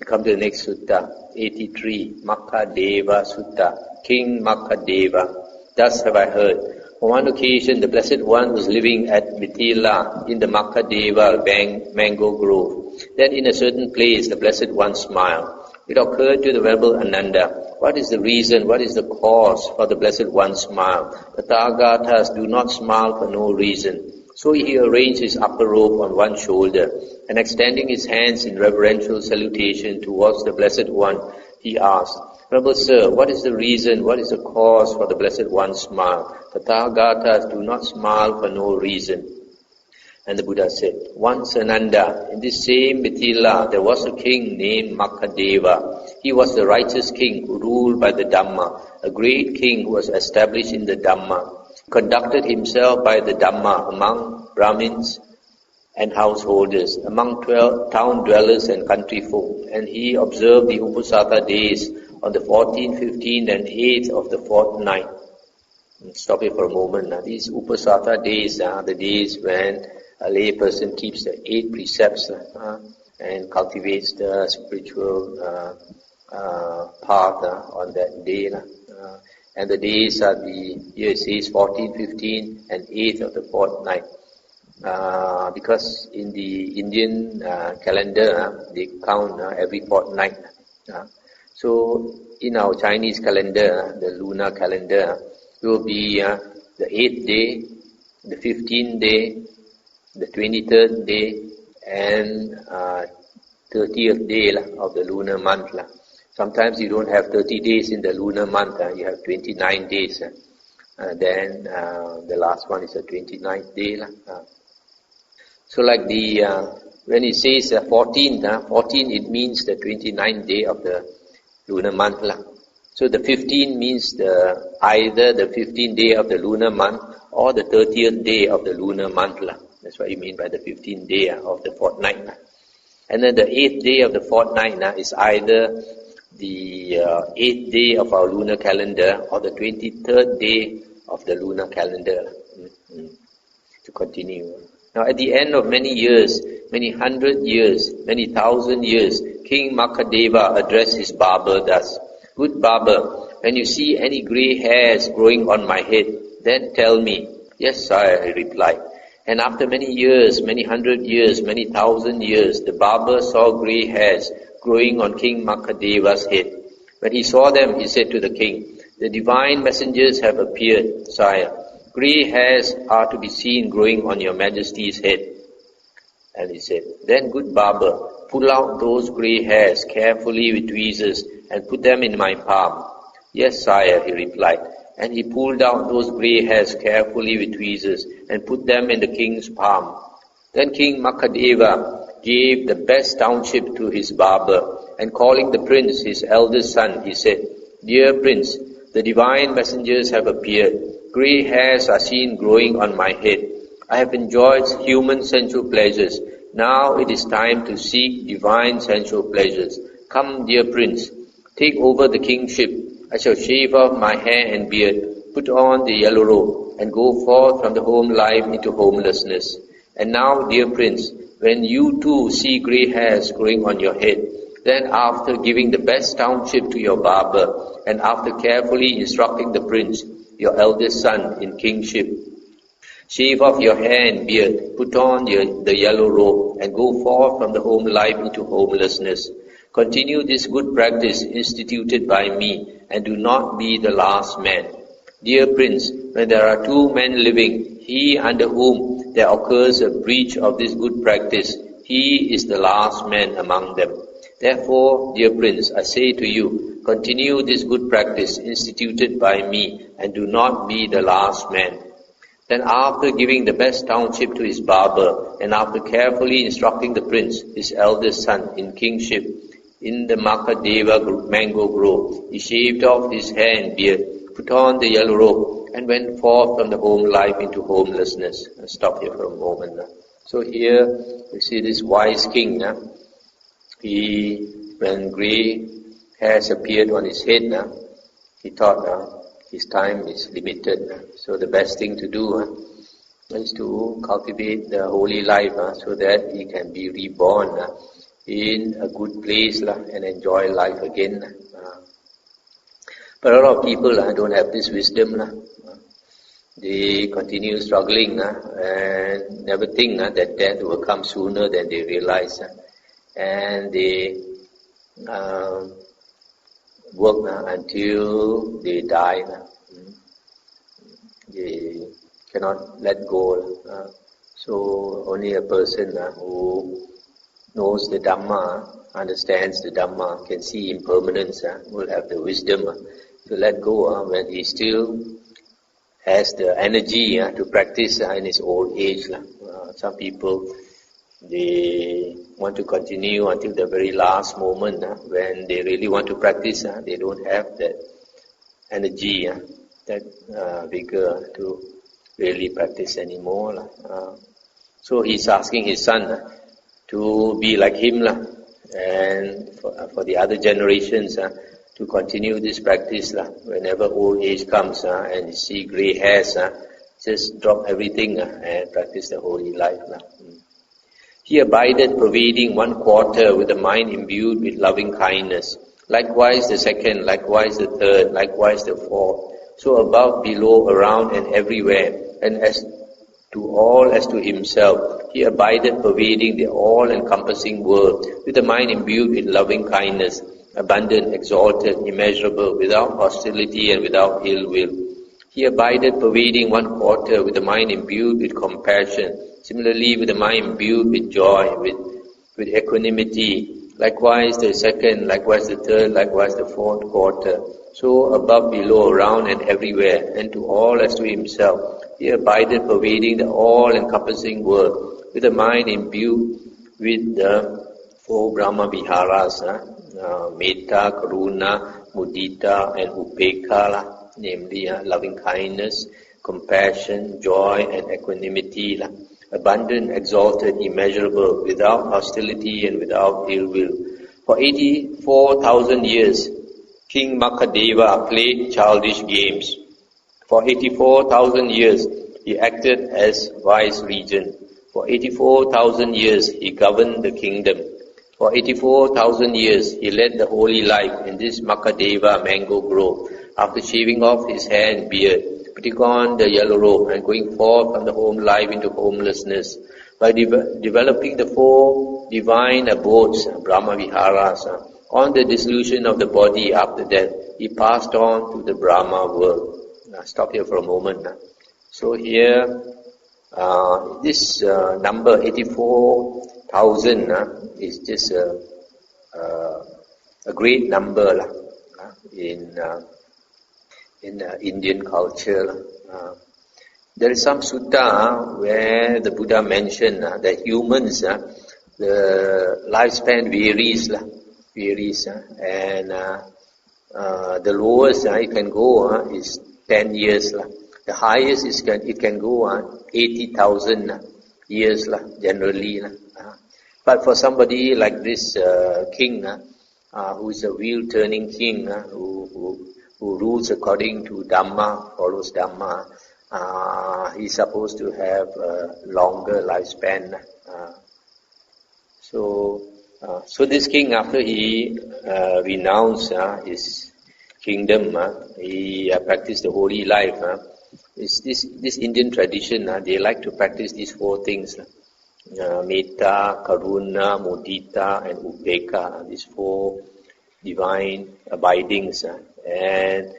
We come to the next sutta, 83, Makhadeva Sutta. King Makhadeva, thus have I heard. On one occasion, the Blessed One was living at Mithila in the Makhadeva mango grove. Then in a certain place, the Blessed One smiled. It occurred to the Venerable Ananda, what is the reason, what is the cause for the Blessed One's smile? The Tathagatas do not smile for no reason. So he arranged his upper robe on one shoulder, and extending his hands in reverential salutation towards the Blessed One, he asked, Venerable Sir, what is the reason, what is the cause for the Blessed One's smile? The Tathagatas do not smile for no reason. And the Buddha said, once Ananda, in this same Mithila, there was a king named Makhadeva. He was the righteous king who ruled by the Dhamma, a great king who was established in the Dhamma. He conducted himself by the Dhamma among Brahmins and householders, among town dwellers and country folk. And he observed the Uposatha days on the 14th, 15th and 8th of the fortnight. Stop here for a moment. Now, these Uposatha days are the days when a lay person keeps the 8 precepts and cultivates the spiritual path on that day. And the days are here it says 14, 15 and 8th of the fortnight. Because in the Indian calendar, they count every fortnight. So in our Chinese calendar, the lunar calendar, it will be the 8th day, the 15th day, the 23rd day and 30th day of the lunar month. Sometimes you don't have 30 days in the lunar month, you have 29 days. Then the last one is the 29th day. So like when it says 14th, 14 it means the 29th day of the lunar month. So the 15 means either the 15th day of the lunar month or the 30th day of the lunar month. That's what you mean by the 15th day of the fortnight. And then the 8th day of the fortnight is either the 8th day of our lunar calendar or the 23rd day of the lunar calendar. To continue. Now at the end of many years, many hundred years, many thousand years, King Makhadeva addressed his barber thus, Good barber, when you see any grey hairs growing on my head, then tell me. Yes, sire, he replied. And after many years, many hundred years, many thousand years, the barber saw grey hairs growing on King Makhadeva's head. When he saw them, he said to the king, The divine messengers have appeared, sire. Grey hairs are to be seen growing on your majesty's head. And he said, Then, good barber, pull out those grey hairs carefully with tweezers and put them in my palm. Yes, sire, he replied. And he pulled out those grey hairs carefully with tweezers and put them in the king's palm. Then King Makhadeva gave the best township to his barber, and calling the prince, his eldest son, he said, Dear prince, the divine messengers have appeared. Grey hairs are seen growing on my head. I have enjoyed human sensual pleasures. Now it is time to seek divine sensual pleasures. Come, dear prince, take over the kingship. I shall shave off my hair and beard, put on the yellow robe, and go forth from the home life into homelessness. And now, dear prince, when you too see grey hairs growing on your head, then after giving the best township to your barber, and after carefully instructing the prince, your eldest son, in kingship, shave off your hair and beard, put on the yellow robe, and go forth from the home life into homelessness. Continue this good practice instituted by me, and do not be the last man. Dear prince, when there are two men living, he under whom there occurs a breach of this good practice, he is the last man among them. Therefore, dear prince, I say to you, continue this good practice instituted by me, and do not be the last man. Then after giving the best township to his barber, and after carefully instructing the prince, his eldest son, in kingship, in the Makhadeva mango grove, he shaved off his hair and beard, put on the yellow robe, and went forth from the home life into homelessness. I'll stop here for a moment. So here we see this wise king. When grey hairs appeared on his head, he thought his time is limited. So the best thing to do is to cultivate the holy life so that he can be reborn in a good place and enjoy life again. But a lot of people don't have this wisdom. They continue struggling and never think that death will come sooner than they realize. And they work until they die. They cannot let go. So only a person who knows the Dhamma, understands the Dhamma, can see impermanence, will have the wisdom to let go when he still has the energy to practice in his old age. Some people, they want to continue until the very last moment. When they really want to practice, they don't have that energy, that vigor to really practice anymore. So he's asking his son to be like him, and for the other generations to continue this practice. Whenever old age comes and you see grey hairs, just drop everything and practice the holy life. He abided pervading 1/4 with the mind imbued with loving kindness. Likewise the second, likewise the third, likewise the fourth. So above, below, around and everywhere, and as to all as to himself, he abided pervading the all-encompassing world with the mind imbued with loving kindness, abundant, exalted, immeasurable, without hostility and without ill will. He abided pervading 1/4 with the mind imbued with compassion, similarly with the mind imbued with joy, with equanimity. Likewise the second, likewise the third, likewise the fourth quarter. So above, below, around and everywhere, and to all as to himself, he abided pervading the all-encompassing world with the mind imbued with the 4 Brahma Viharas, Metta, Karuna, Mudita and Upekkha, namely loving kindness, compassion, joy and equanimity, abundant, exalted, immeasurable, without hostility and without ill will. For 84,000 years, King Makhadeva played childish games. For 84,000 years, he acted as vice regent. For 84,000 years, he governed the kingdom. For 84,000 years, he led the holy life in this Makhadeva mango grove. After shaving off his hair and beard, putting on the yellow robe and going forth from the home life into homelessness, by developing the 4 divine abodes, Brahma Viharas, on the dissolution of the body after death, he passed on to the Brahma world. Stop here for a moment. So here, this number 84,000 is just a great number in Indian culture. There is some sutta where the Buddha mentioned that humans, the lifespan varies, and the lowest it can go is 10 years. The highest it can go 80,000 years generally. But for somebody like this king, who is a wheel-turning king, who rules according to Dhamma, follows Dhamma, he's supposed to have a longer lifespan. So this king, after he renounced his kingdom, he practiced the holy life. It's this Indian tradition, they like to practice these 4 things. Metta, Karuna, Mudita and Upekkha, these 4 divine abidings. And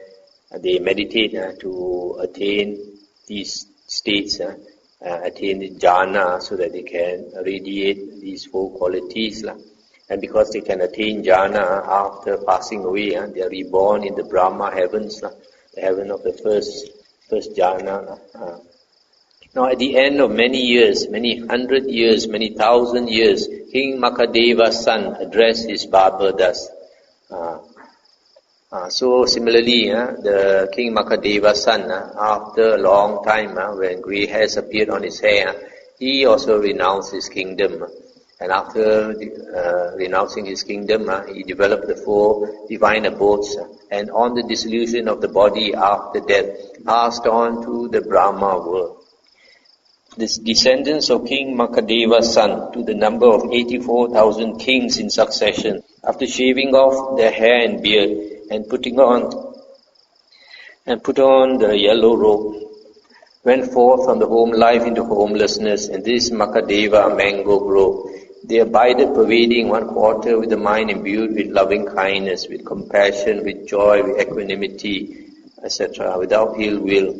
they meditate to attain these states, attain the jhana, so that they can radiate these 4 qualities. And because they can attain jhana after passing away, they are reborn in the Brahma heavens, the heaven of the first jhana. Now at the end of many years, many 100 years, many 1,000 years, King Makhadeva's son addressed his barber thus. So similarly, the King Makhadeva son, after a long time, when grey hairs appeared on his hair, he also renounced his kingdom. And after renouncing his kingdom, he developed the 4 divine abodes, and on the dissolution of the body after death, passed on to the Brahma world. The descendants of King Makhadeva's son, to the number of 84,000 kings in succession, after shaving off their hair and beard and put on the yellow robe, went forth from the home life into homelessness, and this Makhadeva mango grove. They abided, pervading one quarter with the mind imbued with loving kindness, with compassion, with joy, with equanimity, etc., without ill will.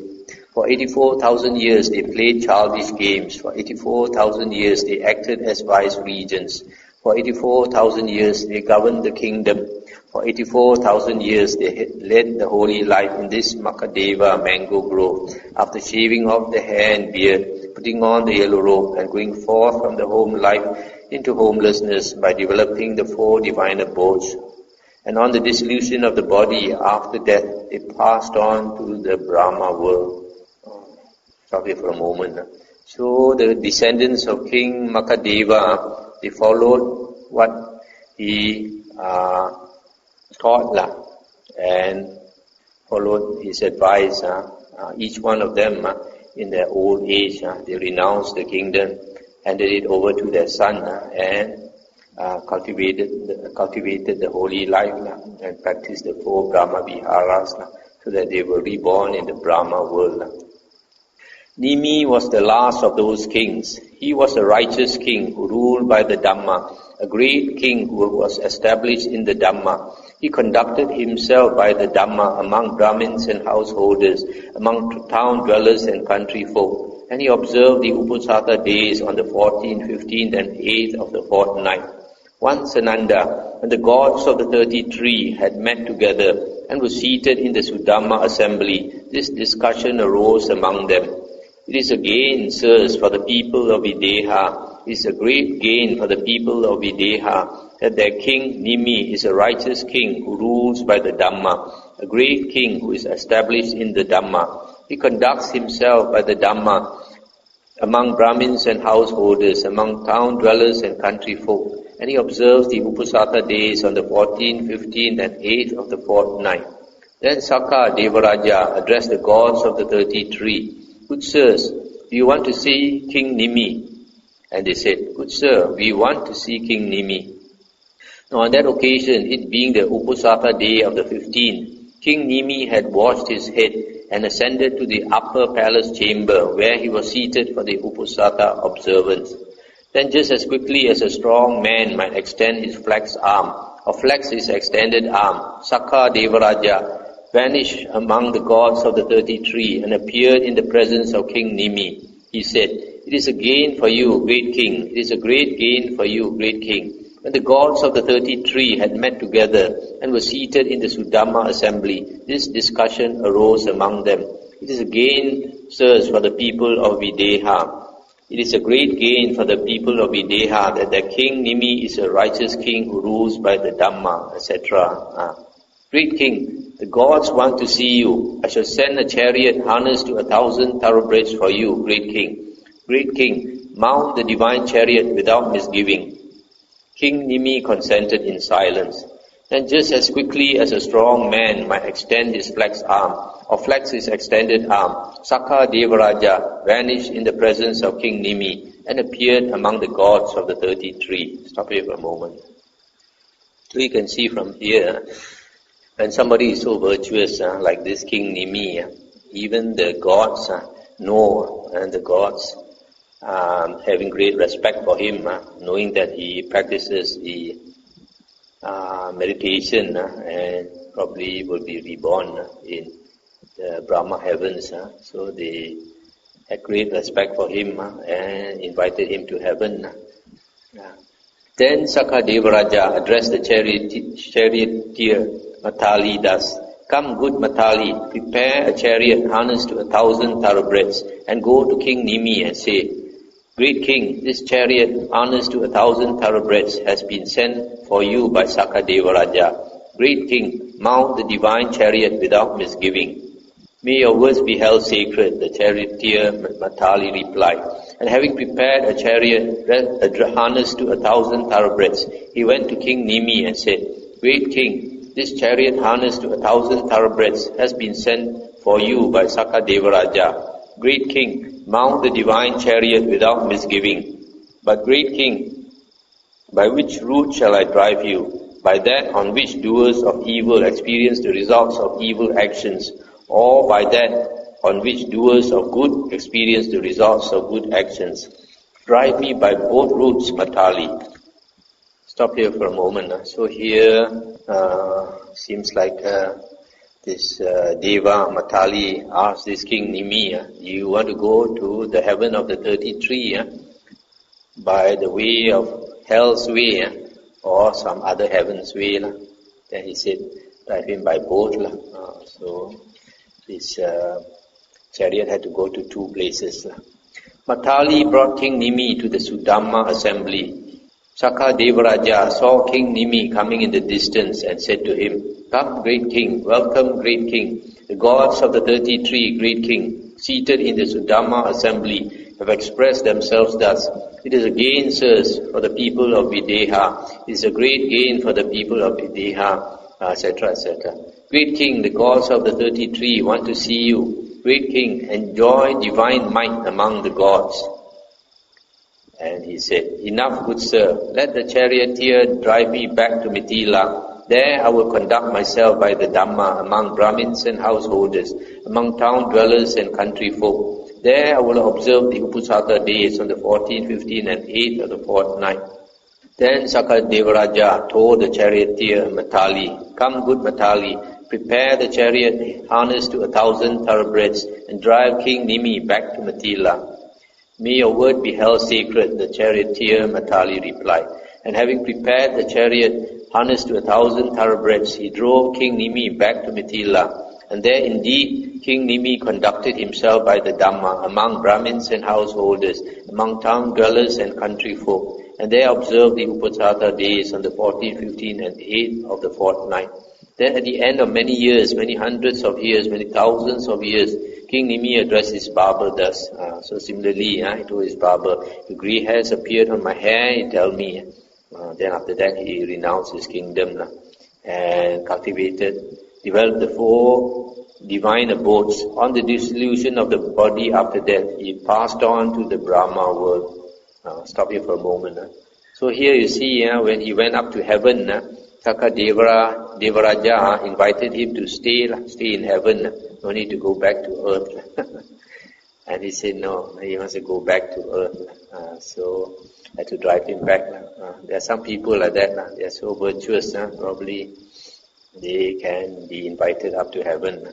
For 84,000 years they played childish games. For 84,000 years they acted as vice regents. For 84,000 years they governed the kingdom. For 84,000 years they led the holy life in this Makhadeva mango grove, after shaving off the hair and beard, putting on the yellow robe, and going forth from the home life into homelessness by developing the 4 divine abodes. And on the dissolution of the body after death, they passed on to the Brahma world. Stop here for a moment. So the descendants of King Makhadeva, they followed what he taught and followed his advice. Each one of them, in their old age, they renounced the kingdom, handed it over to their son, and cultivated the holy life and practiced the 4 Brahma Viharas, so that they were reborn in the Brahma world. Nimi was the last of those kings. He was a righteous king who ruled by the Dhamma, a great king who was established in the Dhamma. He conducted himself by the Dhamma among Brahmins and householders, among town dwellers and country folk, and he observed the Uposatha days on the 14th, 15th and 8th of the fortnight. Once Ananda and the gods of the 33 had met together and were seated in the Sudhamma assembly. This discussion arose among them. It is a gain, sirs, for the people of Videha. It is a great gain for the people of Videha that their king Nimi is a righteous king who rules by the Dhamma, a great king who is established in the Dhamma. He conducts himself by the Dhamma among Brahmins and householders, among town dwellers and country folk, and he observes the Uposatha days on the 14th, 15th and 8th of the fortnight. Then Sakka Devaraja addressed the gods of the 33. Good sirs, do you want to see King Nimi? And they said, good sir, we want to see King Nimi. Now on that occasion, it being the Uposatha day of the 15th, King Nimi had washed his head and ascended to the upper palace chamber where he was seated for the Uposatha observance. Then just as quickly as a strong man might extend his flexed arm, or flex his extended arm, Sakka Devaraja vanished among the gods of the 33 and appeared in the presence of King Nimi. He said, it is a gain for you, great king. It is a great gain for you, great king. When the gods of the 33 had met together and were seated in the Sudhamma assembly, this discussion arose among them. It is a gain, sirs, for the people of Videha. It is a great gain for the people of Videha that their king Nimi is a righteous king who rules by the Dhamma, etc. Great king, the gods want to see you. I shall send a chariot harnessed to 1,000 thoroughbreds for you, great king. Great king, mount the divine chariot without misgiving. King Nimi consented in silence. Then just as quickly as a strong man might extend his flexed arm, or flex his extended arm, Sakka Devaraja vanished in the presence of King Nimi and appeared among the gods of the 33. Stop here for a moment. So you can see from here, when somebody is so virtuous like this King Nimi, even the gods know, and the gods having great respect for him, knowing that he practices the meditation and probably will be reborn in the Brahma heavens. So they had great respect for him and invited him to heaven. Then Sakka Devaraja addressed the charioteer Matali thus, come good Matali, prepare a chariot harnessed to 1,000 thoroughbreds and go to King Nimi and say, great king, this chariot harnessed to 1,000 thoroughbreds has been sent for you by Sakka Devaraja. Great king, mount the divine chariot without misgiving. May your words be held sacred, the charioteer Matali replied. And having prepared a chariot harnessed to 1,000 thoroughbreds, he went to King Nimi and said, great king, this chariot harnessed to 1,000 thoroughbreds has been sent for you by Sakka Devaraja. Great king, mount the divine chariot without misgiving. But great king, by which route shall I drive you? By that on which doers of evil experience the results of evil actions, or by that on which doers of good experience the results of good actions? Drive me by both routes, Matali. Stop here for a moment. So here seems like this Deva Matali asked this King Nimi, you want to go to the heaven of the 33 by the way of hell's way or some other heaven's way. Then he said, drive him by boat. So this chariot had to go to two places. Matali brought King Nimi to the Sudhamma assembly. Makhadeva saw King Nimi coming in the distance and said to him, come, great king, welcome, great king. The gods of the 33, great king, seated in the Sudhamma assembly, have expressed themselves thus. It is a gain, sirs, for the people of Videha. It is a great gain for the people of Videha, etc., etc. Great king, the gods of the 33 want to see you. Great king, enjoy divine might among the gods. And he said, enough, good sir, let the charioteer drive me back to Mithila. There I will conduct myself by the Dhamma among Brahmins and householders, among town dwellers and country folk. There I will observe the Uposatha days on the 14th, 15th and 8th of the fortnight. Then Makhadeva told the charioteer Matali, come, good Matali, prepare the chariot harnessed to 1,000 thoroughbreds and drive King Nimi back to Mithila. May your word be held sacred, the charioteer Matali replied. And having prepared the chariot harnessed to 1,000 thoroughbreds, he drove King Nimi back to Mithila. And there indeed King Nimi conducted himself by the Dhamma among Brahmins and householders, among town dwellers and country folk. And there observed the Uposatha days on the 14th, 15th and 8th of the fortnight. Then at the end of many years, many hundreds of years, many thousands of years, King Nimi addressed his barber thus. So similarly, he told his barber, if grey hairs appeared on my hair, he tell me. Then after that, he renounced his kingdom and developed the 4 divine abodes. On the dissolution of the body after death, he passed on to the Brahma world. Stop here for a moment. So here you see, when he went up to heaven, Makhadeva invited him to stay in heaven, no need to go back to earth. And he said no, he wants to go back to earth. So I had to drive him back. There are some people like that, they are so virtuous, probably they can be invited up to heaven.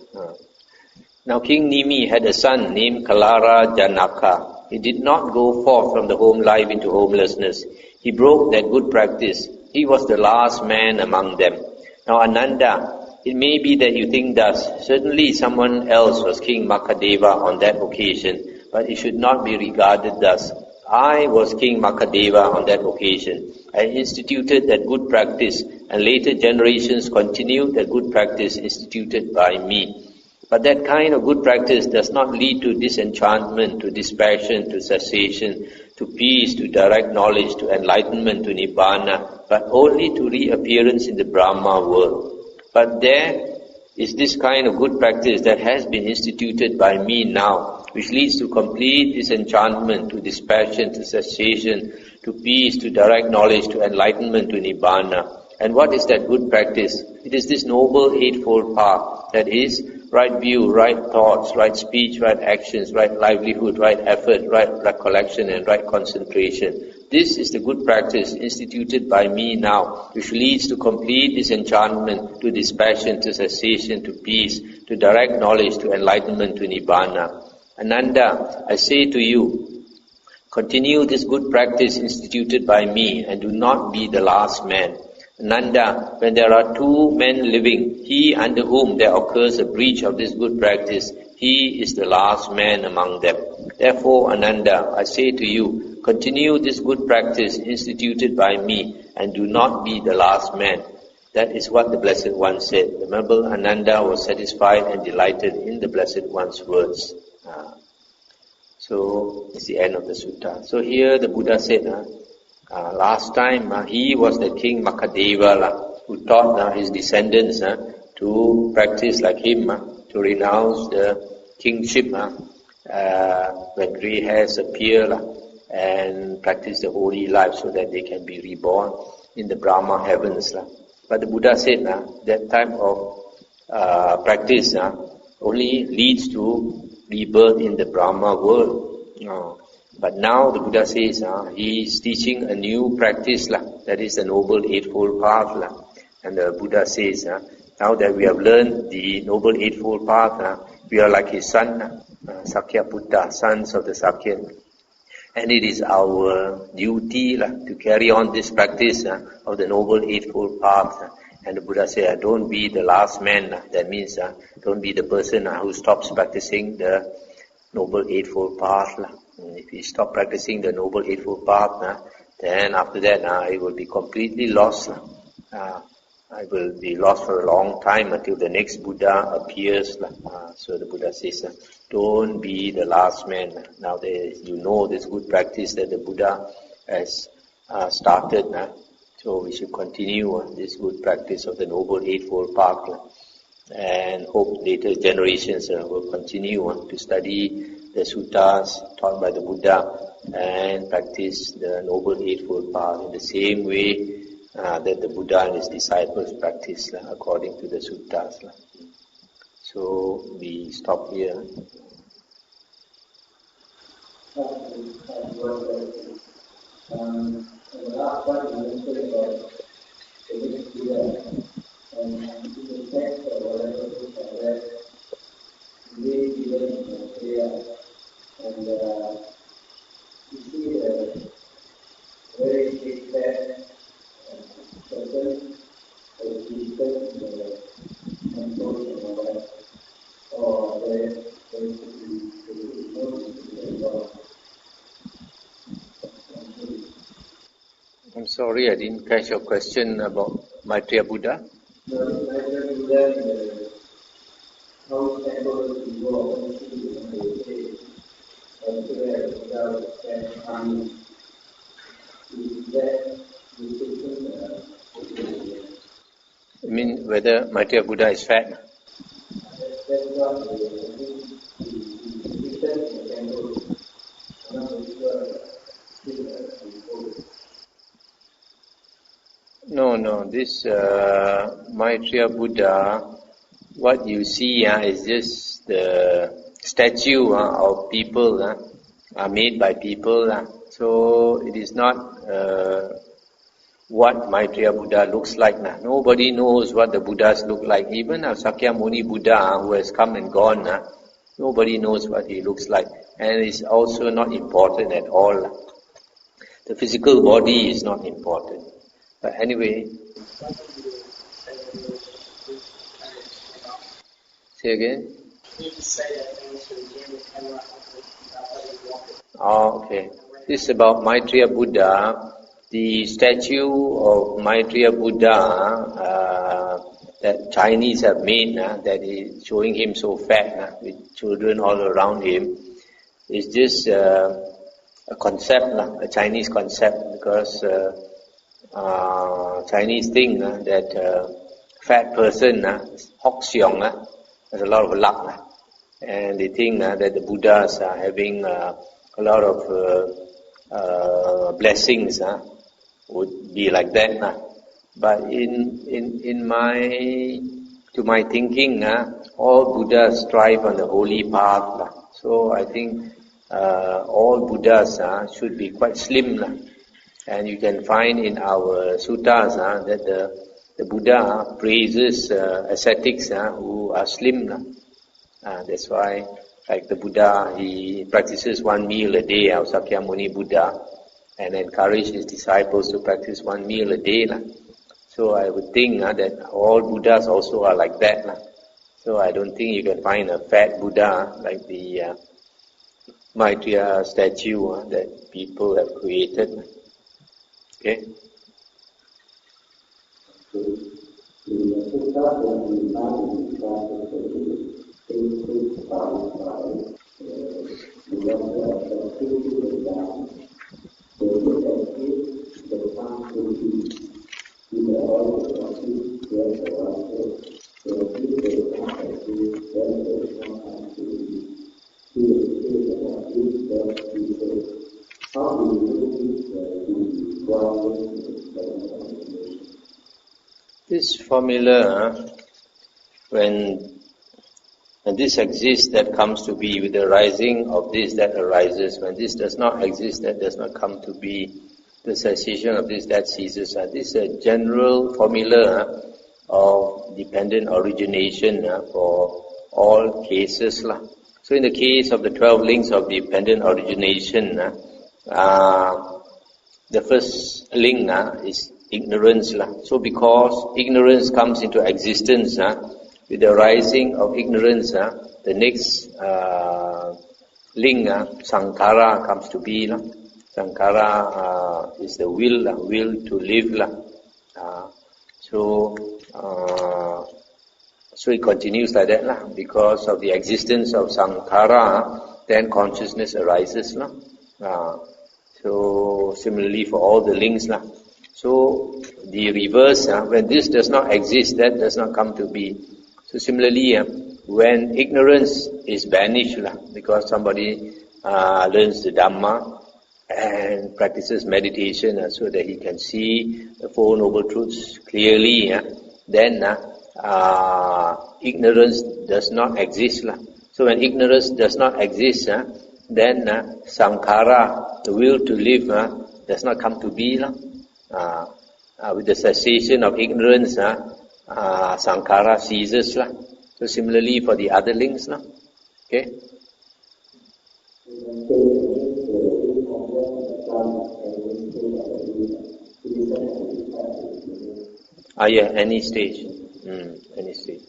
Now King Nimi had a son named Kalara Janaka. He did not go forth from the home life into homelessness. He broke that good practice. He was the last man among them. Now Ananda, it may be that you think thus. Certainly someone else was King Makhadeva on that occasion, but it should not be regarded thus. I was King Makhadeva on that occasion. I instituted that good practice, and later generations continued that good practice instituted by me. But that kind of good practice does not lead to disenchantment, to dispassion, to cessation, to peace, to direct knowledge, to enlightenment, to Nibbana, but only to reappearance in the Brahma world. But there is this kind of good practice that has been instituted by me now, which leads to complete disenchantment, to dispassion, to cessation, to peace, to direct knowledge, to enlightenment, to Nibbana. And what is that good practice? It is this noble eightfold path, that is, right view, right thoughts, right speech, right actions, right livelihood, right effort, right recollection and right concentration. This is the good practice instituted by me now, which leads to complete disenchantment, to dispassion, to cessation, to peace, to direct knowledge, to enlightenment, to Nibbana. Ananda, I say to you, continue this good practice instituted by me and do not be the last man. Ananda, when there are 2 men living, he under whom there occurs a breach of this good practice, he is the last man among them. Therefore, Ananda, I say to you, continue this good practice instituted by me and do not be the last man. That is what the Blessed One said. The noble Ananda was satisfied and delighted in the Blessed One's words. So, it's the end of the sutta. So here the Buddha said, last time he was the King Makhadeva who taught his descendants to practice like him, to renounce the kingship when grey hairs appear and practice the holy life so that they can be reborn in the Brahma heavens. But the Buddha said that type of practice only leads to rebirth in the Brahma world. But now the Buddha says he is teaching a new practice, that is the Noble Eightfold Path. And the Buddha says, now that we have learned the Noble Eightfold Path, we are like his son, Sakya Putta, sons of the Sakyan. And it is our duty to carry on this practice of the Noble Eightfold Path. And the Buddha said, don't be the last man. That means don't be the person who stops practicing the Noble Eightfold Path. If you stop practicing the Noble Eightfold Path, then after that it will be completely lost. I will be lost for a long time until the next Buddha appears. So the Buddha says, don't be the last man. Now you know this good practice that the Buddha has started. So we should continue this good practice of the Noble Eightfold Path. And hope later generations will continue to study the suttas taught by the Buddha and practice the Noble Eightfold Path in the same way that the Buddha and his disciples practice according to the suttas. So we stop here. The last one you mentioned about the next Buddha, and in the text or whatever book I read, they given in Mahathera, and you see the very big fact person as he said in the conclusion of that, or there should be notice. I'm sorry, I didn't catch your question about Maitreya Buddha. No, Maitreya Buddha in the house temple you go and see and they say, Maitreya Buddha is coming. Is that You mean whether Maitreya Buddha is fat? that's what the research in the temple, No, this Maitreya Buddha, what you see is just the statue of people, are made by people. So it is not what Maitreya Buddha looks like. Nobody knows what the Buddhas look like. Even Sakyamuni Buddha, who has come and gone, nobody knows what he looks like. And it's also not important at all. The physical body is not important. But anyway, say again? Oh, okay. This is about Maitreya Buddha. The statue of Maitreya Buddha that Chinese have made, that is showing him so fat with children all around him, is just a concept, a Chinese concept, because Chinese think that fat person, Hock Xiong, has a lot of luck, and they think that the Buddhas are having a lot of blessings, would be like that. But to my thinking, all Buddhas strive on the holy path. So I think all Buddhas should be quite slim. And you can find in our suttas that the Buddha praises ascetics who are slim. That's why, like the Buddha, he practices 1 meal a day, our Sakyamuni Buddha, and encourage his disciples to practice 1 meal a day. So I would think that all Buddhas also are like that. So I don't think you can find a fat Buddha like the Maitreya statue that people have created. Okay? This formula, when this exists, that comes to be. With the rising of this, that arises. When this does not exist, that does not come to be. The cessation of this, that ceases. This is a general formula of dependent origination for all cases. So in the case of the 12 links of dependent origination, the first link is ignorance. So because ignorance comes into existence, with the rising of ignorance, the next link, sankhara, comes to be. Sankhara is the will to live. So it continues like that. Because of the existence of sankhara, then consciousness arises. So similarly for all the links. So the reverse, when this does not exist, that does not come to be. So similarly, when ignorance is banished, because somebody learns the Dhamma and practices meditation so that he can see the Four Noble Truths clearly, then ignorance does not exist. So when ignorance does not exist, then sankhara, the will to live, does not come to be. With the cessation of ignorance, sankhara ceases. So similarly for the other links. Okay? Any stage. Any stage.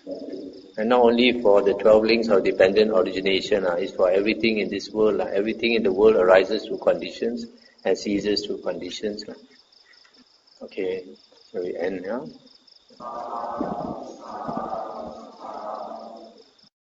And not only for the 12 links of dependent origination, it's for everything in this world. Everything in the world arises through conditions and ceases through conditions. Okay, so we end now.